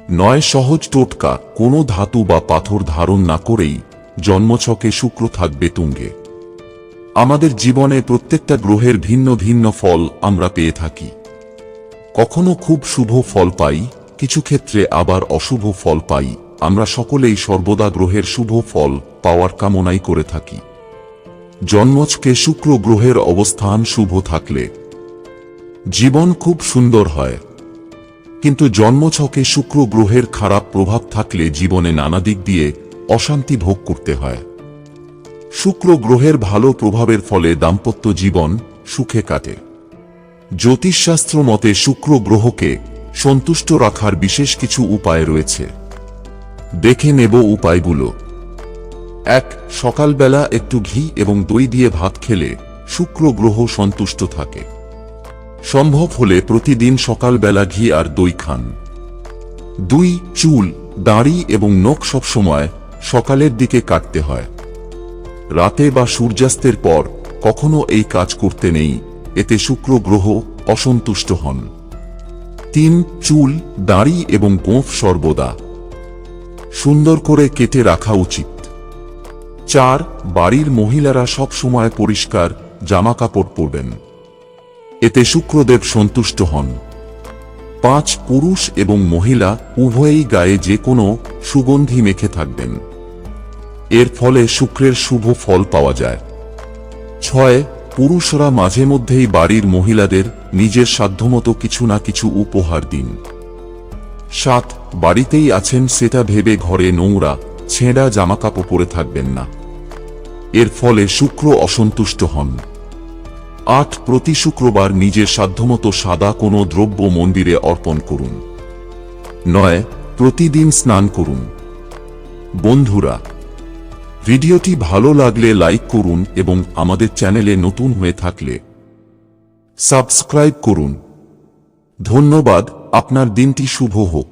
9 সহজ টোটকা, কোনো ধাতু বা পাথর ধারণ না করেই জন্মছকে শুক্র থাকবে তুঙ্গে। আমাদের জীবনে প্রত্যেকটা গ্রহের ভিন্ন ভিন্ন ফল আমরা পেয়ে থাকি। কখনো খুব শুভ ফল পাই, কিছু ক্ষেত্রে আবার অশুভ ফল পাই। আমরা সকলেই সর্বদা গ্রহের শুভ ফল পাওয়ার কামনাই করে থাকি। জন্মছকে শুক্র গ্রহের অবস্থান শুভ থাকলে জীবন খুব সুন্দর হয়, কিন্তু জন্মছকে শুক্র গ্রহের খারাপ প্রভাব থাকলে জীবনে নানা দিক দিয়ে অশান্তি ভোগ করতে হয়। শুক্র গ্রহের ভালো প্রভাবের ফলে দাম্পত্য জীবন সুখে কাটে। জ্যোতিষশাস্ত্র মতে শুক্র গ্রহকে সন্তুষ্ট রাখার বিশেষ কিছু উপায় রয়েছে। দেখে নেব উপায়গুলো। 1. সকালবেলা একটু ঘি এবং দই দিয়ে ভাত খেলে শুক্র গ্রহ সন্তুষ্ট থাকে। সম্ভব হলে প্রতিদিন সকালবেলা ঘি আর দই খান। 2. চুল, দাড়ি এবং নখ সবসময় সকালের দিকে কাটতে হয়। রাতে বা সূর্যাস্তের পর কখনো এই কাজ করতে নেই, এতে শুক্র গ্রহ অসন্তুষ্ট হন। 3. চুল, দাড়ি এবং গোঁফ সর্বদা সুন্দর করে কেটে রাখা উচিত। 4. বাড়ির মহিলারা সব সময় পরিষ্কার জামাকাপড় পরবেন, এতে শুক্রদেব সন্তুষ্ট হন। 5. পুরুষ এবং মহিলা উভয়েই গায়ে যে কোনো সুগন্ধি মেখে থাকবেন, এর ফলে শুক্রের শুভ ফল পাওয়া যায়। 6. পুরুষরা মাঝে মধ্যেই বাড়ির মহিলাদের নিজের সাধ্যমতো কিছু না কিছু উপহার দিন। 7. বাড়িতেই আছেন সেটা ভেবে ঘরে নোংরা ছেঁড়া জামাকাপড় পরে থাকবেন না, এর ফলে শুক্র অসন্তুষ্ট হন। 8. প্রতি শুক্রবার নিজের সাধ্যমতো সাদা কোনো দ্রব্য মন্দিরে অর্পণ করুন। 9. প্রতিদিন স্নান করুন। বন্ধুরা, ভিডিওটি ভালো লাগলে লাইক করুন এবং আমাদের চ্যানেলে নতুন হয়ে থাকলে সাবস্ক্রাইব করুন। ধন্যবাদ। আপনার দিনটি শুভ হোক।